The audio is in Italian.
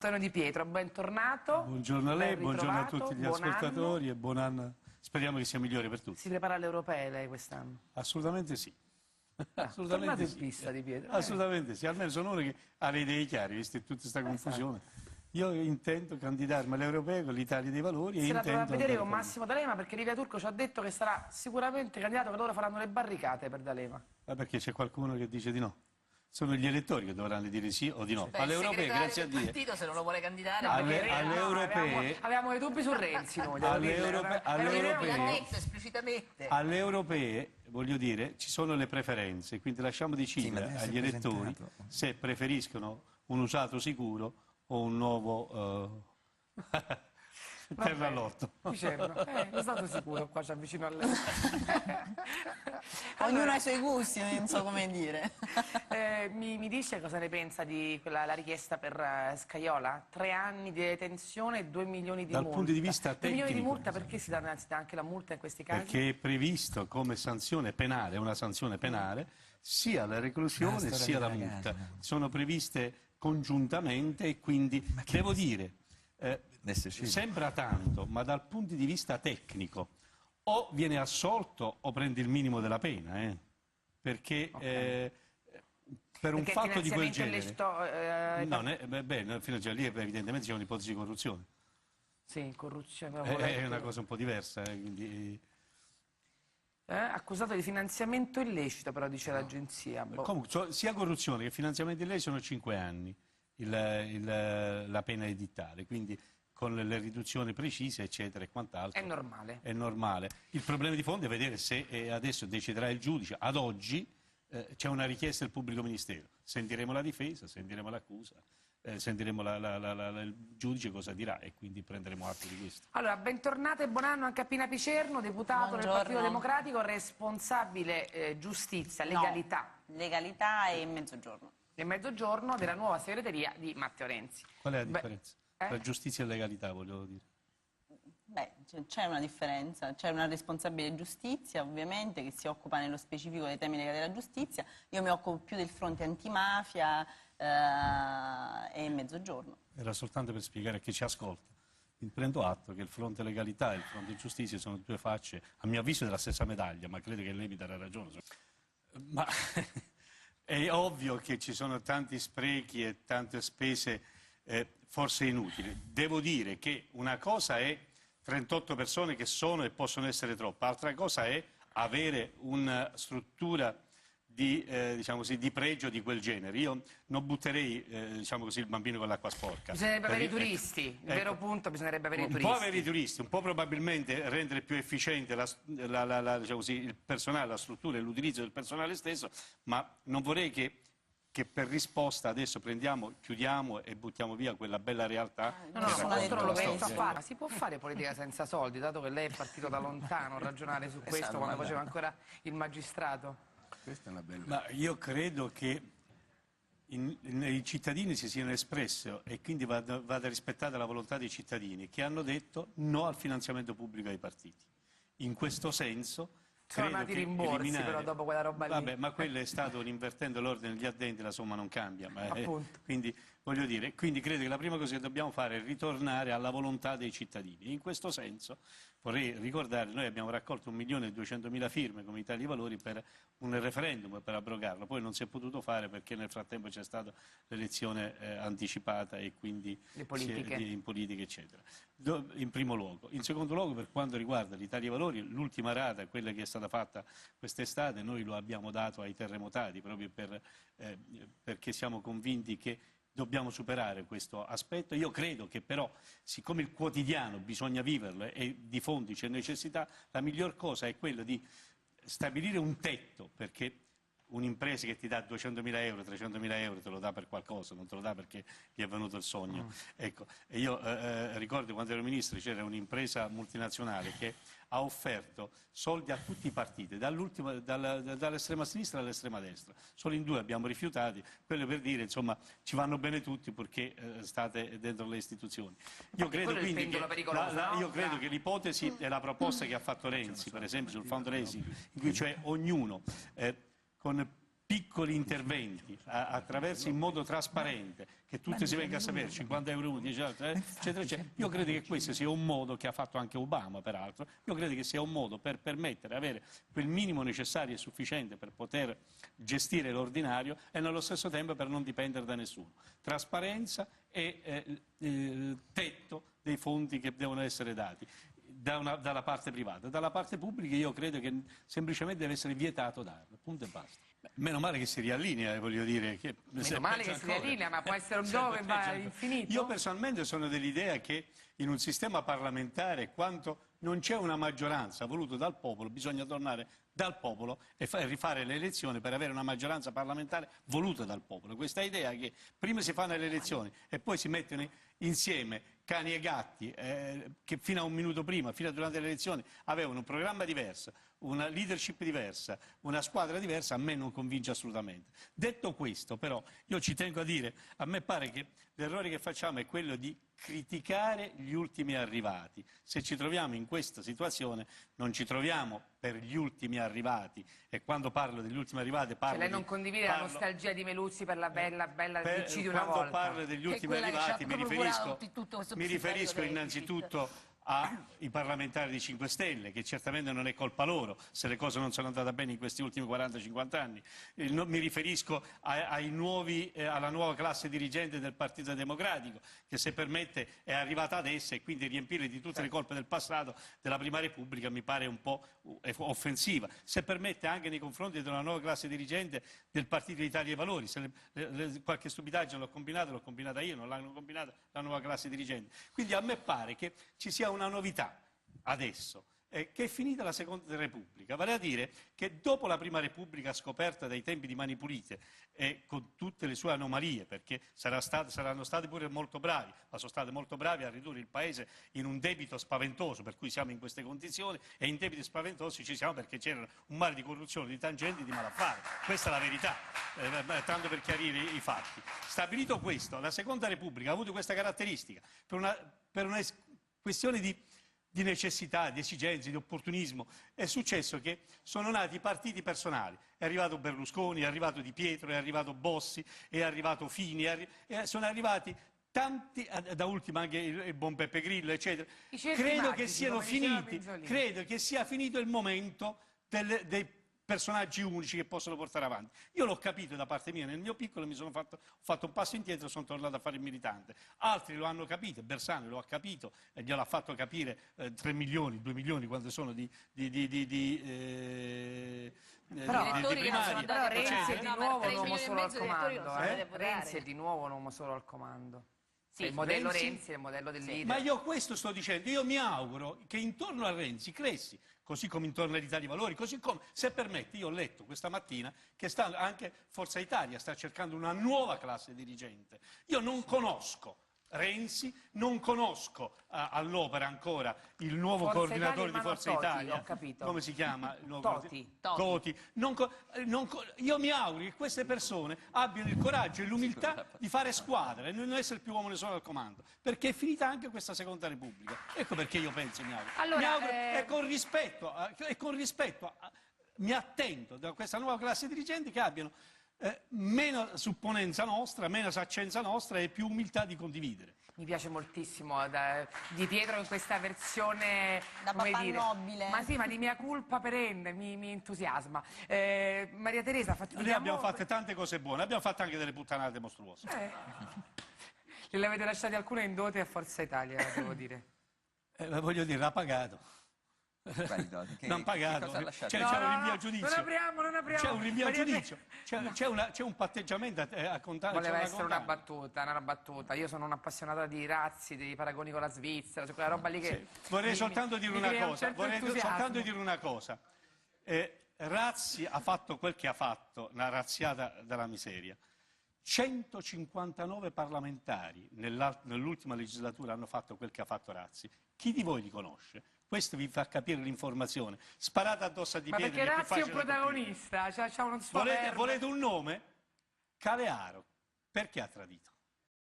Antonio Di Pietro, bentornato. Buongiorno a lei, buongiorno a tutti gli ascoltatori e buon anno. Speriamo che sia migliore per tutti. Si prepara alle europee lei quest'anno? Assolutamente sì. Assolutamente in pista, Di Pietro. Assolutamente sì, almeno sono uno che ha le idee chiare, viste tutta questa confusione. Io intendo candidarmi alle europee con l'Italia dei Valori e se la intendo dovrà vedere con Massimo D'Alema, perché Livia Turco ci ha detto che sarà sicuramente candidato, che loro faranno le barricate per D'Alema. Ma perché c'è qualcuno che dice di no? Sono gli elettori che dovranno dire sì o di no. Beh, alle europee, grazie a Dio. Il partito se non lo vuole candidare. Alle europee. Avevamo dei dubbi su Renzi noi. Alle europee. L'ha detto esplicitamente. Alle europee, voglio dire, ci sono le preferenze, quindi lasciamo decidere agli elettori se preferiscono un usato sicuro o un nuovo terra all'orto. È stato sicuro, qua ci avvicino a lei. Ognuno ha i suoi gusti, non so come dire. Mi dice cosa ne pensa di la richiesta per Scajola? 3 anni di detenzione e 2 milioni di multa. Dal punto di vista tecnico. 2 milioni di multa, perché si dà anche la multa in questi casi? Perché è previsto come sanzione penale, una sanzione penale, sia la reclusione sia la multa. Sono previste congiuntamente e quindi, devo dire, sembra tanto, ma dal punto di vista tecnico o viene assolto o prende il minimo della pena, perché per un fatto di quel genere fino a lì evidentemente c'è un'ipotesi di corruzione. Sì, corruzione è una cosa un po' diversa, quindi... accusato di finanziamento illecito, però dice l'agenzia. Comunque, sia corruzione che finanziamento illecito sono 5 anni la pena edittale, quindi con le riduzioni precise, eccetera, e quant'altro. È normale. È normale. Il problema di fondo è vedere se adesso deciderà il giudice. Ad oggi c'è una richiesta del pubblico ministero. Sentiremo la difesa, sentiremo l'accusa, sentiremo il giudice cosa dirà e quindi prenderemo atto di questo. Allora, bentornata e buon anno anche a Pina Picerno, deputato del Partito Democratico, responsabile giustizia, legalità. No, legalità e mezzogiorno. E mezzogiorno della nuova segreteria di Matteo Renzi. Qual è la differenza? Tra giustizia e legalità, volevo dire. Beh, c'è una differenza, c'è una responsabile giustizia ovviamente che si occupa nello specifico dei temi legati alla giustizia, io mi occupo più del fronte antimafia e mezzogiorno. Era soltanto per spiegare a chi ci ascolta. Prendo atto che il fronte legalità e il fronte giustizia sono due facce, a mio avviso, della stessa medaglia, ma credo che lei mi darà ragione. Ma è ovvio che ci sono tanti sprechi e tante spese forse inutili. Devo dire che una cosa è 38 persone che sono e possono essere troppe, altra cosa è avere una struttura diciamo così, di pregio di quel genere. Io non butterei diciamo così, il bambino con l'acqua sporca. Bisognerebbe avere i turisti, il vero punto bisognerebbe avere i turisti. Un po' avere i turisti, un po' probabilmente rendere più efficiente diciamo così, il personale, la struttura e l'utilizzo del personale stesso, ma non vorrei che per risposta adesso chiudiamo e buttiamo via quella bella realtà. Non lo penso a fare. Si può fare politica senza soldi, dato che lei è partito da lontano a ragionare su questo quando faceva ancora il magistrato? Questa è una bella... Ma io credo che i cittadini si siano espressi e quindi vada rispettata la volontà dei cittadini che hanno detto no al finanziamento pubblico ai partiti. In questo senso... Sono nati i rimborsi però dopo quella roba lì. Vabbè, ma quello è stato invertendo l'ordine degli addenti, la somma non cambia. Quindi, voglio dire, credo che la prima cosa che dobbiamo fare è ritornare alla volontà dei cittadini. In questo senso vorrei ricordare, noi abbiamo raccolto 1.200.000 firme come Italia dei Valori per un referendum per abrogarlo, poi non si è potuto fare perché nel frattempo c'è stata l'elezione anticipata e quindi in politica eccetera. In primo luogo. In secondo luogo, per quanto riguarda l'Italia dei Valori, l'ultima rata, quella che è stata fatta quest'estate, noi lo abbiamo dato ai terremotati proprio perché siamo convinti che dobbiamo superare questo aspetto. Io credo che però, siccome il quotidiano bisogna viverlo e di fondi c'è necessità, la miglior cosa è quella di stabilire un tetto, perché un'impresa che ti dà 200.000 euro, 300.000 euro te lo dà per qualcosa, non te lo dà perché gli è venuto il sogno. Ecco, e io ricordo quando ero ministro c'era un'impresa multinazionale che ha offerto soldi a tutti i partiti, dall'estrema sinistra all'estrema destra. Solo in 2 abbiamo rifiutati, quello per dire, insomma, ci vanno bene tutti purché state dentro le istituzioni. Io credo quindi che l'ipotesi e la proposta che ha fatto Renzi, per esempio sul fundraising, in cui cioè ognuno con piccoli interventi attraverso in modo trasparente, che tutti si venga a sapere 50 euro uno, 10 euro, eccetera, eccetera. Io credo che questo sia un modo che ha fatto anche Obama, peraltro. Io credo che sia un modo per permettere di avere quel minimo necessario e sufficiente per poter gestire l'ordinario e nello stesso tempo per non dipendere da nessuno. Trasparenza e tetto dei fondi che devono essere dati. Dalla parte privata. Dalla parte pubblica io credo che semplicemente deve essere vietato darlo, punto e basta. Meno male che si riallinea, voglio dire. Meno male che si riallinea, ma può essere un gioco che va all'infinito? Io personalmente sono dell'idea che in un sistema parlamentare, quando non c'è una maggioranza voluta dal popolo, bisogna tornare dal popolo e rifare le elezioni per avere una maggioranza parlamentare voluta dal popolo. Questa idea che prima si fanno le elezioni e poi si mettono insieme cani e gatti che fino a un minuto prima, fino a durante le elezioni, avevano un programma diverso, una leadership diversa, una squadra diversa, a me non convince assolutamente. Detto questo, però, io ci tengo a dire, a me pare che l'errore che facciamo è quello di criticare gli ultimi arrivati. Se ci troviamo in questa situazione, non ci troviamo per gli ultimi arrivati, e quando parlo degli ultimi arrivati parlo lei non condivide la nostalgia di Meluzzi per la bella DC di una volta? Quando parlo degli ultimi arrivati mi riferisco innanzitutto ai parlamentari di 5 Stelle, che certamente non è colpa loro se le cose non sono andate bene in questi ultimi 40-50 anni. Mi riferisco alla nuova classe dirigente del Partito Democratico, che se permette è arrivata adesso, e quindi riempire di tutte le colpe del passato della Prima Repubblica mi pare un po' offensiva. Se permette anche nei confronti della nuova classe dirigente del Partito Italia dei Valori, qualche stupidaggine l'ho combinata io, non l'hanno combinata la nuova classe dirigente. Quindi a me pare che ci sia una novità adesso, che è finita la Seconda Repubblica, vale a dire che dopo la Prima Repubblica scoperta dai tempi di Mani Pulite e con tutte le sue anomalie, perché saranno stati pure molto bravi, ma sono stati molto bravi a ridurre il Paese in un debito spaventoso, per cui siamo in queste condizioni, e in debiti spaventosi ci siamo perché c'era un mare di corruzione, di tangenti, di malaffare. Questa è la verità, tanto per chiarire i fatti. Stabilito questo, la Seconda Repubblica ha avuto questa caratteristica per una questione di necessità, di esigenze, di opportunismo. È successo che sono nati partiti personali. È arrivato Berlusconi, è arrivato Di Pietro, è arrivato Bossi, è arrivato Fini, sono arrivati tanti, da ultimo anche il buon Beppe Grillo, eccetera. Credo che sia finito il momento dei personaggi unici che possono portare avanti. Io l'ho capito da parte mia, nel mio piccolo ho fatto un passo indietro e sono tornato a fare il militante. Altri lo hanno capito, Bersani lo ha capito e glielo ha fatto capire 3 milioni, 2 milioni quando sono di primaria. Però Renzi è di nuovo un uomo solo al comando. Renzi è di nuovo un uomo solo al comando. Sì, il modello Renzi è il modello del leader. Ma io questo sto dicendo, io mi auguro che intorno a Renzi cressi, così come intorno all'Italia dei Valori, così come, se permette, io ho letto questa mattina che anche Forza Italia sta cercando una nuova classe dirigente. Io non conosco Renzi, non conosco all'opera ancora il nuovo coordinatore di Forza Italia, come si chiama? Toti. Io mi auguro che queste persone abbiano il coraggio e l'umiltà di fare squadra e non essere più uomini solo al comando, perché è finita anche questa Seconda Repubblica. Ecco perché io penso, mi auguro, e con rispetto, mi attendo da questa nuova classe dirigente che abbiano meno supponenza nostra, meno saccenza nostra e più umiltà di condividere. Mi piace moltissimo Di Pietro in questa versione da papà nobile. Ma sì, ma di mia colpa perenne, mi entusiasma. Maria Teresa, noi abbiamo fatto tante cose buone, abbiamo fatto anche delle puttanate mostruose. Le avete lasciate alcune in dote a Forza Italia, devo dire. Voglio dire, l'ha pagato. Non pagato, c'è un rinvio a giudizio. Non apriamo. C'è un rinvio a giudizio, c'è un patteggiamento a contare. Voleva essere una battuta. Io sono un'appassionata di razzi, dei paragoni con la Svizzera, cioè quella roba lì che. Vorrei soltanto dire una cosa. Razzi ha fatto quel che ha fatto, una razziata della miseria. 159 parlamentari nell'ultima legislatura hanno fatto quel che ha fatto Razzi. Chi di voi li conosce? Questo vi fa capire l'informazione. Sparate addosso a Di Pietro. Ma perché Razzi è un protagonista, c'ha uno suo volete un nome? Calearo. Perché ha tradito?